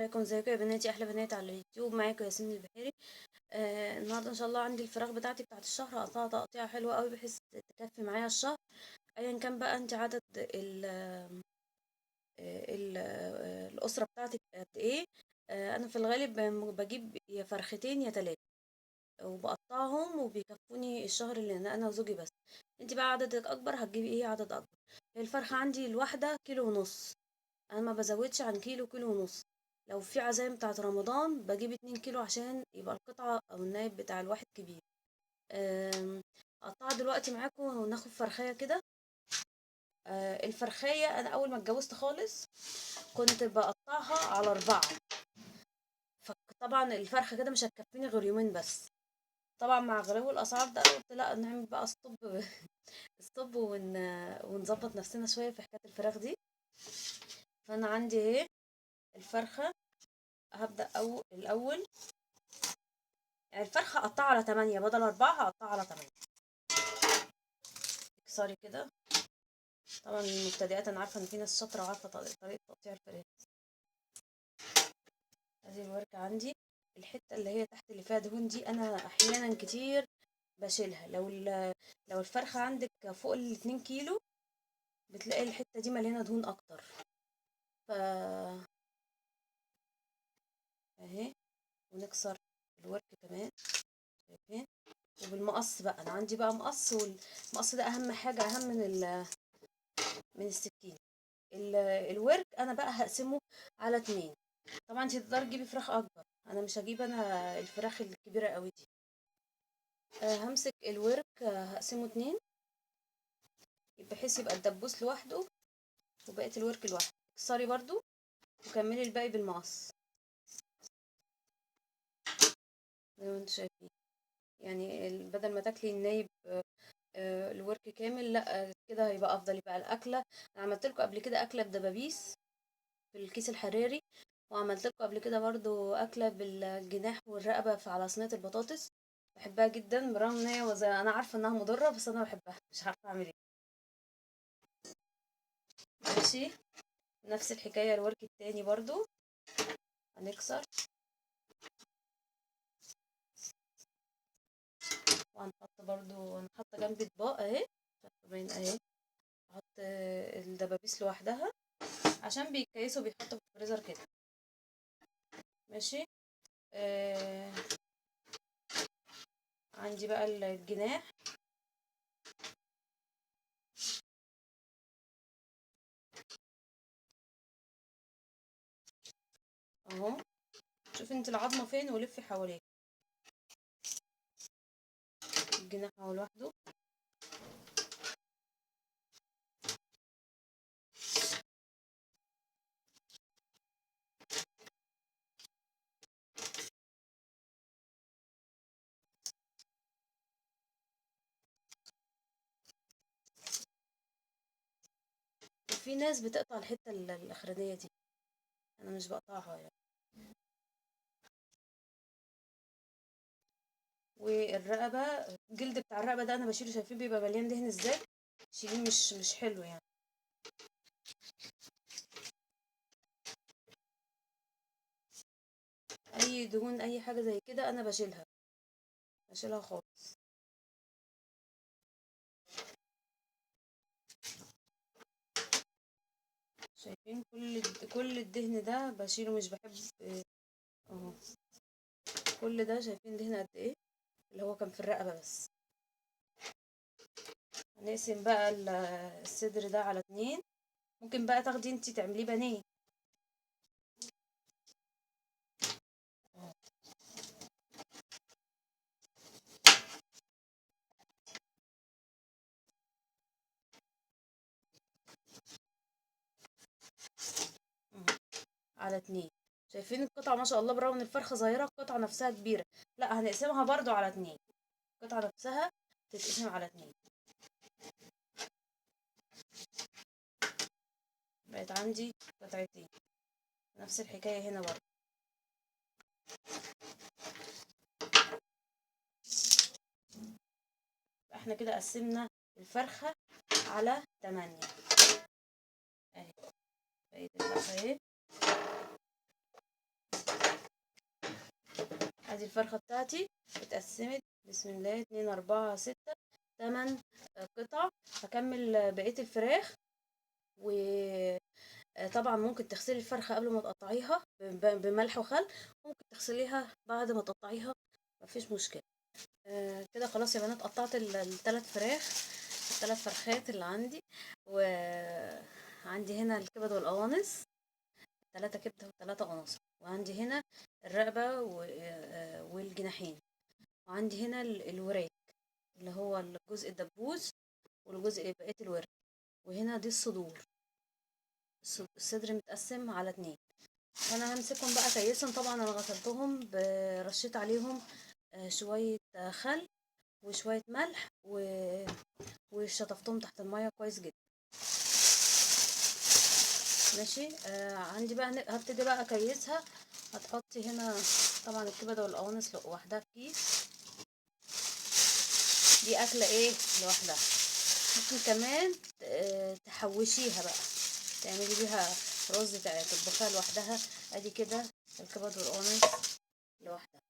عليكم، ازيكم يا بناتي؟ احلى بنات على اليوتيوب. معاكم ياسمين البحيري. النهارده ان شاء الله عندي الفراخ بتاعتي بتاعت الشهر، هقطعها تقطيعه حلوه قوي بحيث تكفي معايا الشهر. ايا كان بقى انت عدد الاسره بتاعتك قد ايه. انا في الغالب بجيب يا فرختين يا تلاتة، وبقطعهم وبيكفوني الشهر اللي انا وزوجي بس. انت بقى عددك اكبر هتجيبي ايه عدد اكبر. هي الفرخه عندي الواحده كيلو ونص، انا ما بزودش عن كيلو، كيلو ونص. لو في عزايم بتاعت رمضان بجيب 2 كيلو عشان يبقى القطعة او النايب بتاع الواحد كبير. هقطعها دلوقتي معاكم وناخد فرخية كده. الفرخية انا اول ما اتجوزت خالص كنت بقطعها على 4. فطبعا الفرخة كده مش هتكفيني غير يومين بس. طبعا مع غلو الاسعار ده قلت لا، نعمل بقى ستوب ستوب ونظبط نفسنا شوية في حكاية الفراخ دي. فانا عندي اهي الفرخة. هبدأ الأول يعني الفرخة هقطعها على 8 بدل 4، هقطعها على 8. اكسري كده. طبعا المبتدئات انا عارفة ان في ناس شاطرة وعارفة طريقة تقطيع الفراخ. ادي الوركة عندي. الحتة اللي هي تحت اللي فيها دهون دي انا احيانا كتير بشيلها. لو الفرخة عندك فوق ال2 كيلو بتلاقي الحتة دي مليانة دهون اكتر. ف اهي. ونكسر الورك كمان، شايفين؟ وبالمقص بقى، انا عندي بقى مقص، والمقص ده اهم حاجة، اهم من السكين. الورك انا بقى هقسمه على 2. طبعا انت تقدري تجيبي فراخ اكبر، انا مش هجيب انا الفراخ الكبيره قوي دي. همسك الورك، هقسمه 2 بحيث يبقى الدبوس لوحده وبقيه الورك لوحده. اكسري برضو وكملي الباقي بالمقص زي ما انتوا شايفين. يعني بدل ما تاكلي النايب الورك كامل، لا كده هيبقى افضل. يبقى الاكله، انا عملت لكم قبل كده اكله بدبابيس في الكيس الحراري، وعملت لكم قبل كده برضو اكله بالجناح والرقبه على صينيه البطاطس. بحبها جدا برغم ان هي انا عارفه انها مضره، بس انا بحبها مش عارفه اعمل ايه. ماشي. نفس الحكايه الورك التاني برضو هنكسر وهنحط برضو، هنحط جنب اطباق اهي باين اهي. احط الدبابيس لوحدها عشان بيتكيسوا بيتحطوا في الفريزر كده. ماشي. آه عندي بقى الجناح. اهو، شوفي انت العظمه فين ولفي حواليه. الجناح اهو لوحده. في ناس بتقطع الحته الاخرانيه دي، انا مش بقطعها يعني. والرقبه، الجلد بتاع الرقبه ده انا بشيله، شايفين بيبقى مليان دهن ازاي؟ شيليه، مش حلو يعني. اي دهون اي حاجه زي كده انا بشيلها خالص. شايفين كل الدهن ده بشيله، مش بحب. اهو كل ده شايفين دهن قد ايه، اللي هو كان في الرقبه بس. هنقسم بقى الصدر ده على 2. ممكن بقى تاخدي انتي تعمليه بانيه. على 2. شايفين القطعة ما شاء الله، برغم ان الفرخة صغيرة القطعة نفسها كبيرة. لا، هنقسمها برضو على 2. القطعة نفسها تتقسم على 2. بقت عندي قطعتين. نفس الحكاية هنا برضو. احنا كده قسمنا الفرخة على 8 اهي. بقيت الفرخة اهي. ادي الفرخة بتاعتي اتقسمت بسم الله 2 4 6 8 قطع. هكمل بقية الفراخ. وطبعا ممكن تغسلي الفرخة قبل ما تقطعيها بملح وخل، ممكن تغسليها بعد ما تقطعيها، مفيش مشكلة. كده خلاص يا بنات، قطعت الثلاث فراخ، الثلاث فرخات اللي عندي. وعندي هنا الكبد والقوانص، 3 كبدة و3 قناص. وعندي هنا الرقبة والجناحين. وعندي هنا الوراك اللي هو الجزء الدبوس والجزء بقية الورك. وهنا دي الصدور، الصدر متقسم على 2. فانا همسكهم بقى كيسا. طبعا انا غسلتهم، رشيت عليهم شوية خل وشوية ملح وشطفتهم تحت المية كويس جدا. ماشي. عندي بقى هبتدي بقى اكيسها. هتحطي هنا طبعا الكبده والقوانص لوحدها في كيس، دي اكله ايه لوحدها. ممكن كمان تحوشيها بقى، تعملي بيها رز، تطبخيها لوحدها. ادي كده الكبد والقوانص لوحدها.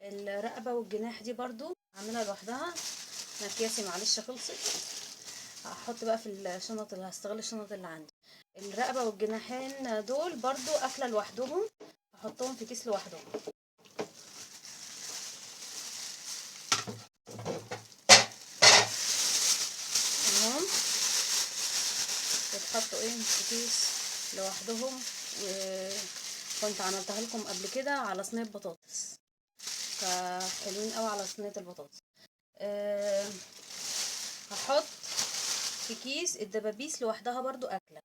الرقبه والجناح دي برضو عاملها لوحدها. انا اكياسي معلش خلصت، هحط بقى في الشنط اللي هستغل الشنط اللي عندي. الرقبه والجناحين دول برضو اكله لوحدهم، هحطهم في كيس لوحدهم. تمام، بتحطوا ايه في كيس لوحدهم. وكنت عملتها لكم قبل كده على صينيه بطاطس، فحلوين قوي على صينيه البطاطس. هحط في كيس الدبابيس لوحدها برضو اكله.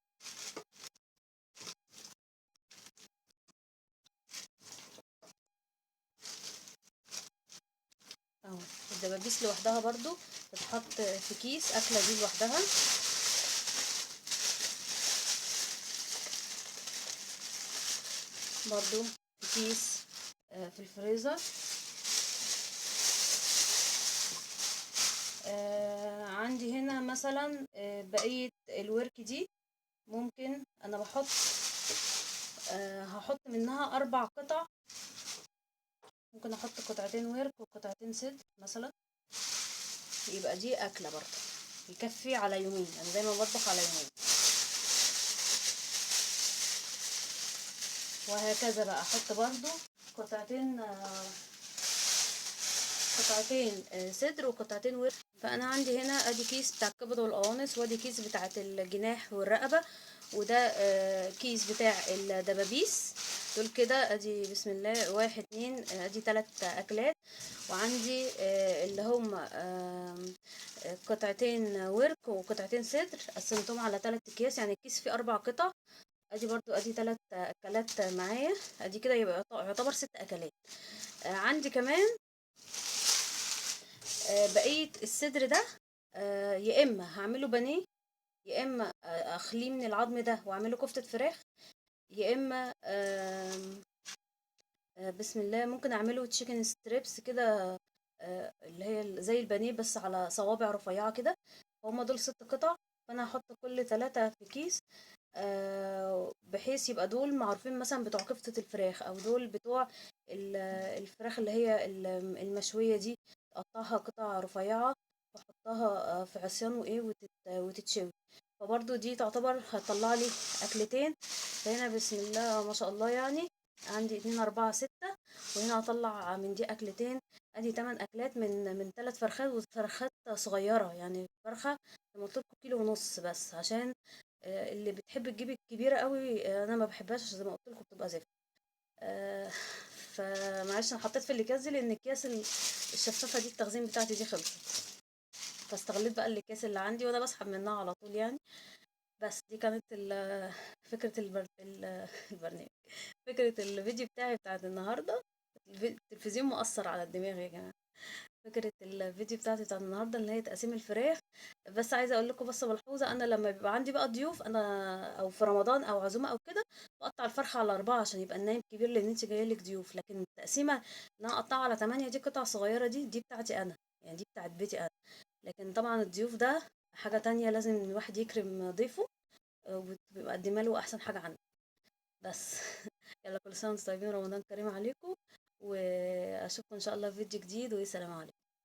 اهو الدبابيس لوحدها برضو تتحط في كيس، اكله دي لوحدها. برضو في كيس في الفريزر. عندي هنا مثلا بقية الورك دي، ممكن انا بحط هحط منها 4 قطع. ممكن احط قطعتين ورك وقطعتين صدر مثلا، يبقى دي اكله برضه يكفي على يومين. انا دايما بطبخ على يومين. وهكذا بقى احط برضه قطعتين صدر وقطعتين ورك. فانا عندي هنا ادي كيس بتاع الكبد والقوانص، وادي كيس بتاعه الجناح والرقبه، وده كيس بتاع الدبابيس. دول كده ادي بسم الله 1 2 ادي 3 اكلات. وعندي اللي هم قطعتين ورك وقطعتين صدر، قسمتهم على 3 اكياس، يعني الكيس فيه 4 قطع. ادي برضو ادي 3 اكلات معايا، ادي كده يبقى يعتبر 6 اكلات. عندي كمان بقية الصدر ده، يا اما هعمله بانيه، يا اما اخليه من العظم ده واعمله كفتة فراخ، يا اما بسم الله ممكن اعمله تشيكن ستريبس كده، اللي هي زي البانيه بس على صوابع رفيعة كده. هما دول 6 قطع، فانا هحط كل 3 في كيس، بحيث يبقى دول معروفين مثلا بتوع كفتة الفراخ، او دول بتوع الفراخ اللي هي المشوية دي. تقطعها قطع رفيعة واحطها في عصيان وايه وتتشوي. فبرضو دي تعتبر هتطلع لي اكلتين. فهنا بسم الله ما شاء الله، يعني عندي 2 4 6، وهنا هطلع من دي اكلتين. ادي 8 اكلات من 3 فرخات، وفرخات صغيرة يعني فرخة زي ما قلت لكم كيلو ونص، بس عشان اللي بتحب تجيب الكبيرة قوي انا ما بحبهاش، عشان زي ما قلت لكم بتبقى زفرة. فمعلش انا حطيت في الاكياس دي لان الكياس الشفافة دي التخزين بتاعتي دي خلصت، فاستغليت بقى الاكياس اللي عندي وانا بسحب منها على طول يعني. بس دي كانت فكرة البرنامج، فكرة الفيديو بتاعي بتاعت النهاردة. التلفزيون مؤثر على الدماغ يا جماعة. فكرة الفيديو بتاعتي بتاعت النهاردة اللي هي تقسيم الفراخ. بس عايزة اقول لكم بس ملحوظة، انا لما بيبقى عندي بقى ضيوف انا او في رمضان او عزومة او كده، بقطع الفرخة على 4 عشان يبقى النايم كبير، لان انت جايه لك ضيوف. لكن التقسيمة اللي انا اقطعها على 8 دي قطع صغيرة، دي بتاعتي انا، يعني دي بتاعت بيتي انا. لكن طبعا الضيوف ده حاجة تانية، لازم الواحد يكرم ضيفه وبتبقى مقدمه له احسن حاجة عنده. بس يلا كل سنة وانتم طيبين، رمضان كريم عليكم. اشوفكم ان شاء الله في فيديو جديد، والسلام عليكم.